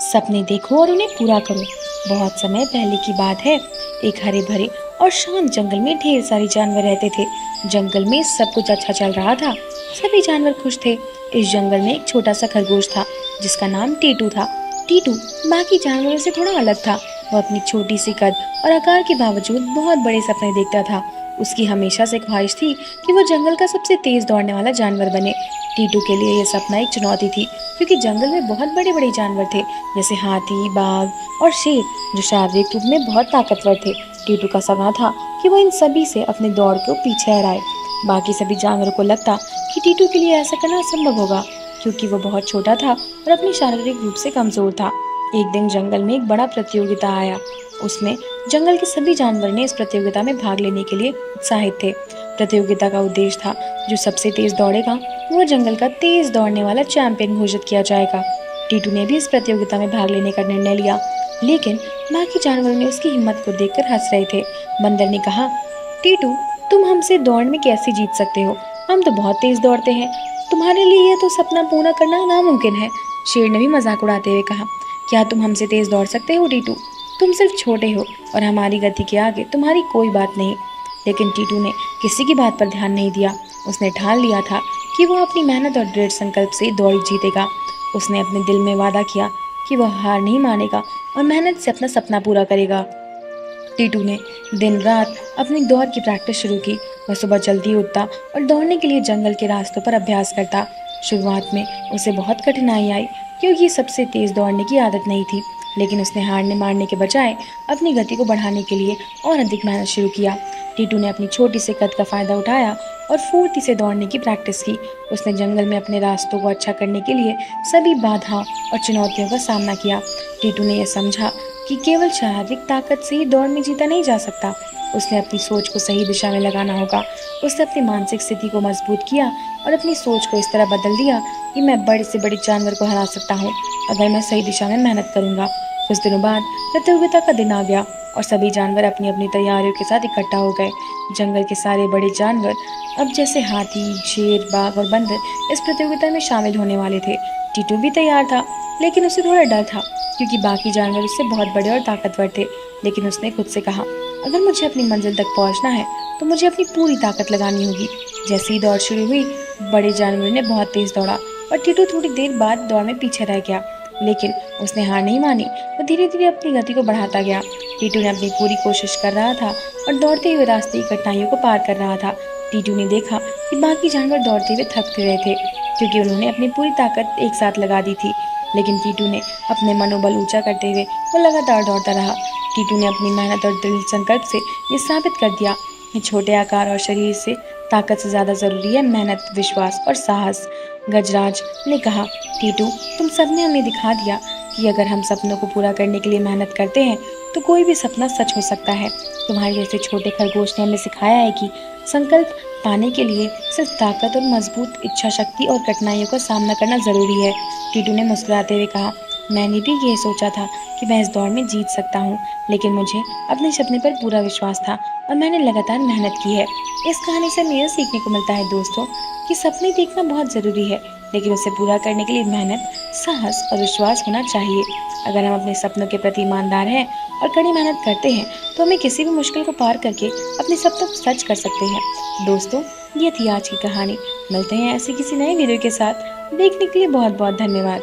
सपने देखो और उन्हें पूरा करो। बहुत समय पहले की बात है। एक हरे भरे और शांत जंगल में ढेर सारे जानवर रहते थे। जंगल में सब कुछ अच्छा चल रहा था। सभी जानवर खुश थे। इस जंगल में एक छोटा सा खरगोश था जिसका नाम टीटू था। टीटू बाकी जानवरों से थोड़ा अलग था। वो अपनी छोटी सी कद और आकार के बावजूद बहुत बड़े सपने देखता था। उसकी हमेशा से ख्वाहिश थी कि वो जंगल का सबसे तेज दौड़ने वाला जानवर बने। टीटू के लिए यह सपना एक चुनौती थी, क्योंकि जंगल में बहुत बड़े बड़े जानवर थे, जैसे हाथी, बाघ और शेर, जो शारीरिक रूप में बहुत ताकतवर थे। टीटू का सपना था कि वो इन सभी से अपने दौड़ को पीछे हराए। बाकी सभी जानवरों को लगता कि टीटू के लिए ऐसा करना असंभव होगा, क्योंकि वो बहुत छोटा था और अपनी शारीरिक रूप से कमजोर था। एक दिन जंगल में एक बड़ा प्रतियोगिता आया। उसमें जंगल के सभी जानवर ने इस प्रतियोगिता में भाग लेने के लिए उत्साहित थे। प्रतियोगिता का उद्देश्य था, जो सबसे तेज दौड़ेगा वो जंगल का तेज दौड़ने वाला चैंपियन घोषित किया जाएगा। टीटू ने भी इस प्रतियोगिता में भाग लेने का निर्णय लिया, लेकिन बाकी जानवरों ने उसकी हिम्मत को देखकर हंस रहे थे। बंदर ने कहा, टीटू, तुम हमसे दौड़ में कैसे जीत सकते हो? हम तो बहुत तेज दौड़ते हैं। तुम्हारे लिए यह तो सपना पूरा करना नामुमकिन है। शेर ने भी मजाक उड़ाते हुए कहा, क्या तुम हमसे तेज दौड़ सकते हो टीटू? तुम सिर्फ छोटे हो और हमारी गति के आगे तुम्हारी कोई बात नहीं। लेकिन टीटू ने किसी की बात पर ध्यान नहीं दिया। उसने ठान लिया था कि वो अपनी मेहनत और दृढ़ संकल्प से दौड़ जीतेगा। उसने अपने दिल में वादा किया कि वह हार नहीं मानेगा और मेहनत से अपना सपना पूरा करेगा। टीटू ने दिन रात अपनी दौड़ की प्रैक्टिस शुरू की। वह सुबह जल्दी उठता और दौड़ने के लिए जंगल के रास्तों पर अभ्यास करता। शुरुआत में उसे बहुत कठिनाई आई, क्योंकि सबसे तेज दौड़ने की आदत नहीं थी। लेकिन उसने हारने मारने के बजाय अपनी गति को बढ़ाने के लिए और अधिक मेहनत शुरू किया। टीटू ने अपनी छोटी सी कद का फायदा उठाया और फुर्ती से दौड़ने की प्रैक्टिस की। उसने जंगल में अपने रास्तों को अच्छा करने के लिए सभी बाधा और चुनौतियों का सामना किया। टीटू ने यह समझा कि केवल शारीरिक ताकत से ही दौड़ में जीता नहीं जा सकता। उसने अपनी सोच को सही दिशा में लगाना होगा। उसने अपनी मानसिक स्थिति को मजबूत किया और अपनी सोच को इस तरह बदल दिया कि मैं बड़े से बड़े जानवर को हरा सकता हूँ, अगर मैं सही दिशा में मेहनत करूंगा। कुछ दिनों बाद प्रतियोगिता का दिन आ गया और सभी जानवर अपनी अपनी तैयारियों के साथ इकट्ठा हो गए। जंगल के सारे बड़े जानवर, अब जैसे हाथी, शेर, बाघ और बंदर, इस प्रतियोगिता में शामिल होने वाले थे। टीटू भी तैयार था, लेकिन उसे थोड़ा डर था, क्योंकि बाकी जानवर उससे बहुत बड़े और ताकतवर थे। लेकिन उसने खुद से कहा, अगर मुझे अपनी मंजिल तक पहुंचना है तो मुझे अपनी पूरी ताकत लगानी होगी। जैसे ही दौड़ शुरू हुई, बड़े जानवर ने बहुत तेज दौड़ा और टीटू थोड़ी देर बाद दौड़ में पीछे रह गया। लेकिन उसने हार नहीं मानी। वो धीरे धीरे अपनी गति को बढ़ाता गया। टीटू ने अपनी पूरी कोशिश कर रहा था और दौड़ते हुए रास्ते की कठिनाइयों को पार कर रहा था। टीटू ने देखा कि बाकी जानवर दौड़ते हुए थक रहे थे, क्योंकि उन्होंने अपनी पूरी ताकत एक साथ लगा दी थी। लेकिन टीटू ने अपने मनोबल ऊंचा करते हुए वो लगातार दौड़ता रहा। टीटू ने अपनी मेहनत और दृढ़ संकल्प से ये साबित कर दिया कि छोटे आकार और शरीर से ताकत से ज्यादा जरूरी है मेहनत, विश्वास और साहस। गजराज ने कहा, टीटू, तुम सबने हमें दिखा दिया कि अगर हम सपनों को पूरा करने के लिए मेहनत करते हैं तो कोई भी सपना सच हो सकता है। तुम्हारे जैसे छोटे खरगोश ने हमें सिखाया है कि संकल्प पाने के लिए सिर्फ ताकत और मजबूत इच्छा शक्ति और कठिनाइयों का सामना करना जरूरी है। टीटू ने मुस्कुराते हुए कहा, मैंने भी ये सोचा था कि मैं इस दौड़ में जीत सकता हूँ, लेकिन मुझे अपने सपने पर पूरा विश्वास था और मैंने लगातार मेहनत की है। इस कहानी से हमें यह सीखने को मिलता है दोस्तों, कि सपने देखना बहुत जरूरी है, लेकिन उसे पूरा करने के लिए मेहनत, साहस और विश्वास होना चाहिए। अगर हम अपने सपनों के प्रति ईमानदार हैं और कड़ी मेहनत करते हैं तो हमें किसी भी मुश्किल को पार करके अपने सपनों को सच कर सकते हैं। दोस्तों, ये थी आज की कहानी। मिलते हैं ऐसी किसी नए वीडियो के साथ। देखने के लिए बहुत बहुत धन्यवाद।